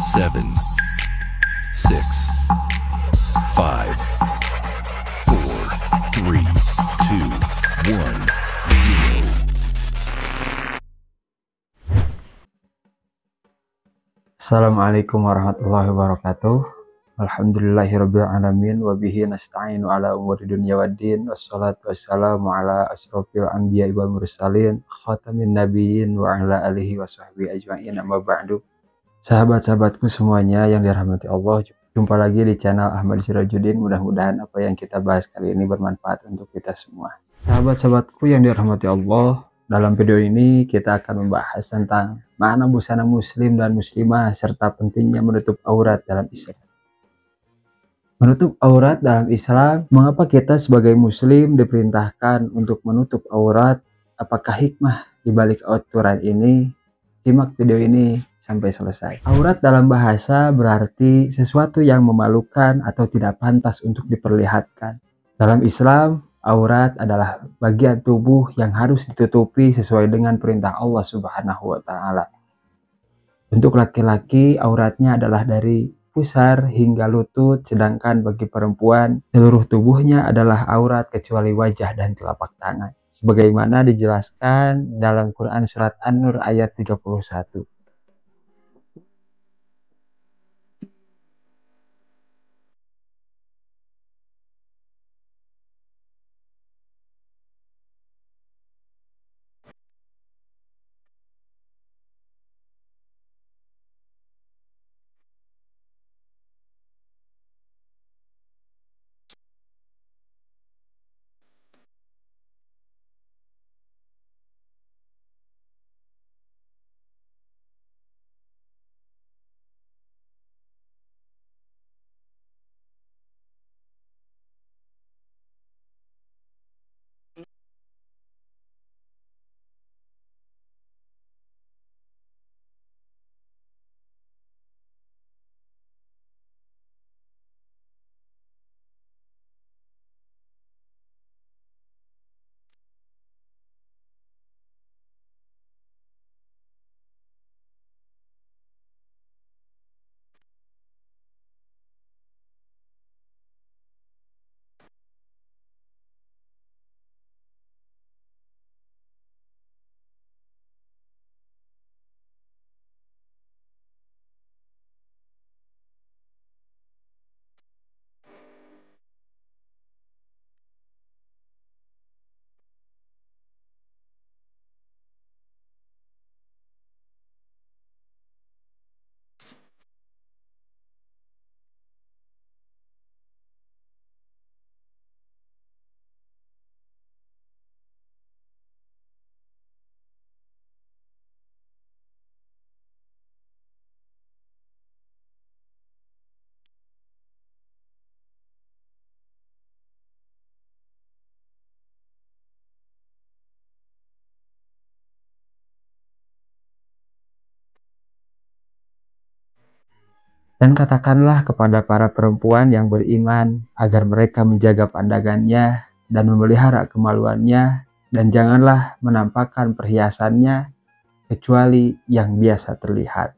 7, 6, 5, 4, 3, 2, 1, 0. Assalamualaikum warahmatullahi wabarakatuh. Alhamdulillahirabbil alamin wa bihi nasta'inu ala umuri dunya waddin wassalatu wassalamu ala asrofil anbiya'i wal mursalin khatamin nabiyyin wa ala alihi wa sahbihi ajma'in amma ba'du. Sahabat-sahabatku semuanya yang dirahmati Allah, jumpa lagi di channel Ahmad Sirajuddin. Mudah-mudahan apa yang kita bahas kali ini bermanfaat untuk kita semua. Sahabat-sahabatku yang dirahmati Allah, dalam video ini kita akan membahas tentang makna busana muslim dan muslimah serta pentingnya menutup aurat dalam Islam. Menutup aurat dalam Islam, mengapa kita sebagai muslim diperintahkan untuk menutup aurat? Apakah hikmah di balik aturan ini? Simak video ini sampai selesai. Aurat dalam bahasa berarti sesuatu yang memalukan atau tidak pantas untuk diperlihatkan. Dalam Islam, aurat adalah bagian tubuh yang harus ditutupi sesuai dengan perintah Allah Subhanahu wa Ta'ala. Untuk laki-laki, auratnya adalah dari pusar hingga lutut, sedangkan bagi perempuan, seluruh tubuhnya adalah aurat kecuali wajah dan telapak tangan. Sebagaimana dijelaskan dalam Quran Surat An-Nur ayat 31. Dan katakanlah kepada para perempuan yang beriman agar mereka menjaga pandangannya dan memelihara kemaluannya, dan janganlah menampakkan perhiasannya kecuali yang biasa terlihat.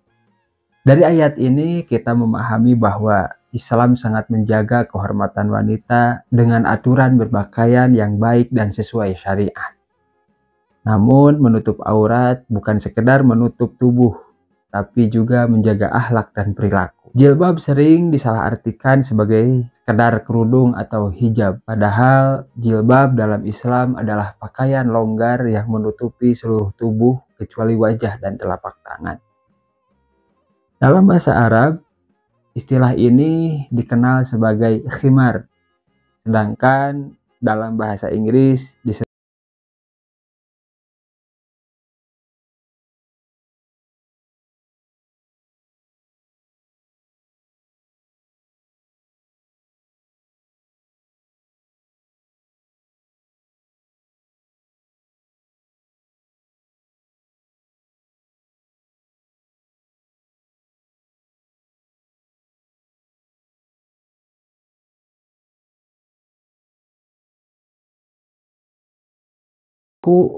Dari ayat ini kita memahami bahwa Islam sangat menjaga kehormatan wanita dengan aturan berpakaian yang baik dan sesuai syariat. Namun menutup aurat bukan sekedar menutup tubuh, tapi juga menjaga akhlak dan perilaku. Jilbab sering disalahartikan sebagai sekedar kerudung atau hijab, padahal jilbab dalam Islam adalah pakaian longgar yang menutupi seluruh tubuh kecuali wajah dan telapak tangan. Dalam bahasa Arab, istilah ini dikenal sebagai khimar, sedangkan dalam bahasa Inggris disebut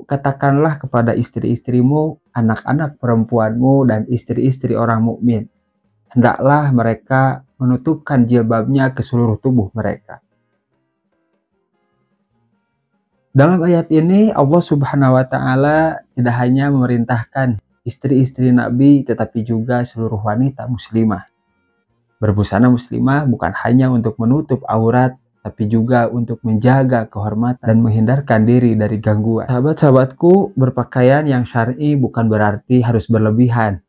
katakanlah kepada istri-istrimu, anak-anak perempuanmu, dan istri-istri orang mukmin, hendaklah mereka menutupkan jilbabnya ke seluruh tubuh mereka. Dalam ayat ini Allah Subhanahu wa taala tidak hanya memerintahkan istri-istri Nabi tetapi juga seluruh wanita muslimah. Berbusana muslimah bukan hanya untuk menutup aurat tapi juga untuk menjaga kehormatan dan menghindarkan diri dari gangguan. Sahabat-sahabatku, berpakaian yang syar'i bukan berarti harus berlebihan.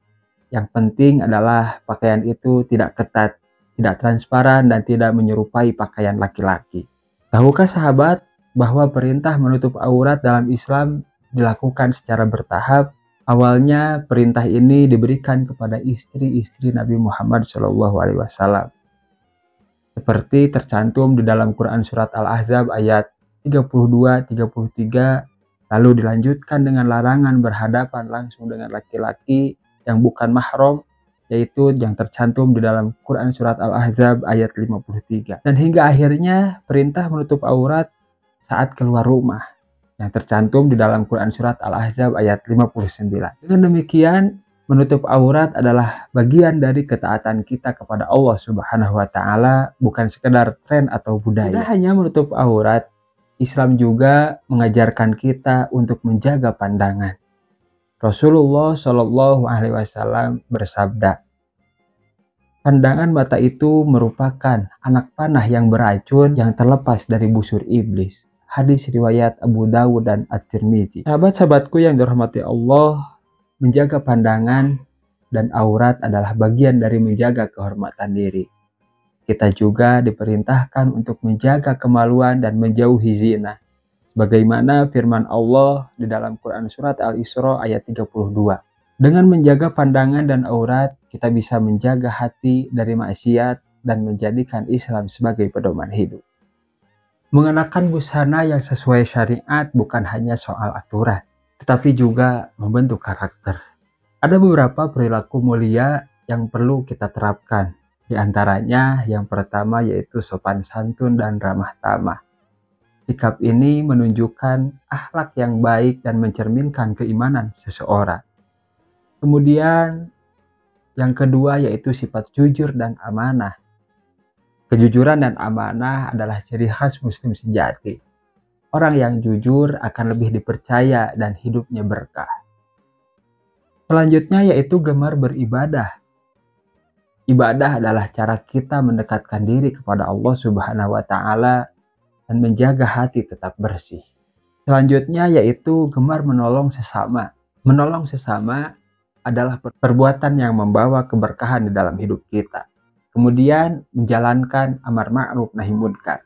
Yang penting adalah pakaian itu tidak ketat, tidak transparan dan tidak menyerupai pakaian laki-laki. Tahukah sahabat bahwa perintah menutup aurat dalam Islam dilakukan secara bertahap? Awalnya perintah ini diberikan kepada istri-istri Nabi Muhammad SAW. Seperti tercantum di dalam Quran Surat Al-Ahzab ayat 32-33, lalu dilanjutkan dengan larangan berhadapan langsung dengan laki-laki yang bukan mahram, yaitu yang tercantum di dalam Quran Surat Al-Ahzab ayat 53. Dan hingga akhirnya perintah menutup aurat saat keluar rumah yang tercantum di dalam Quran Surat Al-Ahzab ayat 59. Dengan demikian, menutup aurat adalah bagian dari ketaatan kita kepada Allah Subhanahu wa taala, bukan sekedar tren atau budaya. Tidak hanya menutup aurat, Islam juga mengajarkan kita untuk menjaga pandangan. Rasulullah Shallallahu alaihi wasallam bersabda, "Pandangan mata itu merupakan anak panah yang beracun yang terlepas dari busur iblis." Hadis riwayat Abu Dawud dan At-Tirmidzi. Sahabat-sahabatku yang dirahmati Allah, menjaga pandangan dan aurat adalah bagian dari menjaga kehormatan diri. Kita juga diperintahkan untuk menjaga kemaluan dan menjauhi zina. Sebagaimana firman Allah di dalam Quran Surat Al-Isra ayat 32. Dengan menjaga pandangan dan aurat, kita bisa menjaga hati dari maksiat dan menjadikan Islam sebagai pedoman hidup. Mengenakan busana yang sesuai syariat bukan hanya soal aturan, tetapi juga membentuk karakter. Ada beberapa perilaku mulia yang perlu kita terapkan. Di antaranya yang pertama yaitu sopan santun dan ramah tamah. Sikap ini menunjukkan akhlak yang baik dan mencerminkan keimanan seseorang. Kemudian yang kedua yaitu sifat jujur dan amanah. Kejujuran dan amanah adalah ciri khas muslim sejati. Orang yang jujur akan lebih dipercaya dan hidupnya berkah. Selanjutnya yaitu gemar beribadah. Ibadah adalah cara kita mendekatkan diri kepada Allah Subhanahu wa taala dan menjaga hati tetap bersih. Selanjutnya yaitu gemar menolong sesama. Menolong sesama adalah perbuatan yang membawa keberkahan di dalam hidup kita. Kemudian menjalankan amar ma'ruf nahi munkar.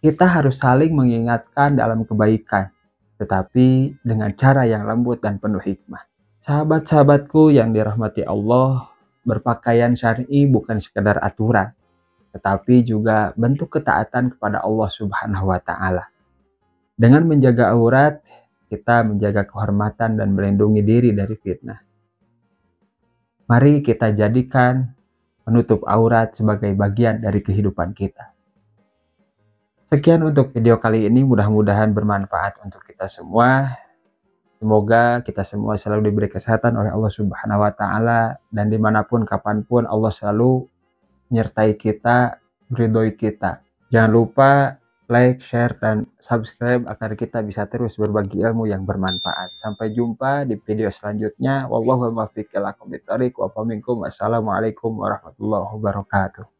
Kita harus saling mengingatkan dalam kebaikan, tetapi dengan cara yang lembut dan penuh hikmah. Sahabat-sahabatku yang dirahmati Allah, berpakaian syar'i bukan sekedar aturan, tetapi juga bentuk ketaatan kepada Allah Subhanahu wa taala. Dengan menjaga aurat, kita menjaga kehormatan dan melindungi diri dari fitnah. Mari kita jadikan menutup aurat sebagai bagian dari kehidupan kita. Sekian untuk video kali ini, mudah-mudahan bermanfaat untuk kita semua. Semoga kita semua selalu diberi kesehatan oleh Allah Subhanahu wa taala, dan dimanapun kapanpun Allah selalu menyertai kita, meridhoi kita. Jangan lupa like, share, dan subscribe agar kita bisa terus berbagi ilmu yang bermanfaat. Sampai jumpa di video selanjutnya. Wassalamualaikum warahmatullahi wabarakatuh.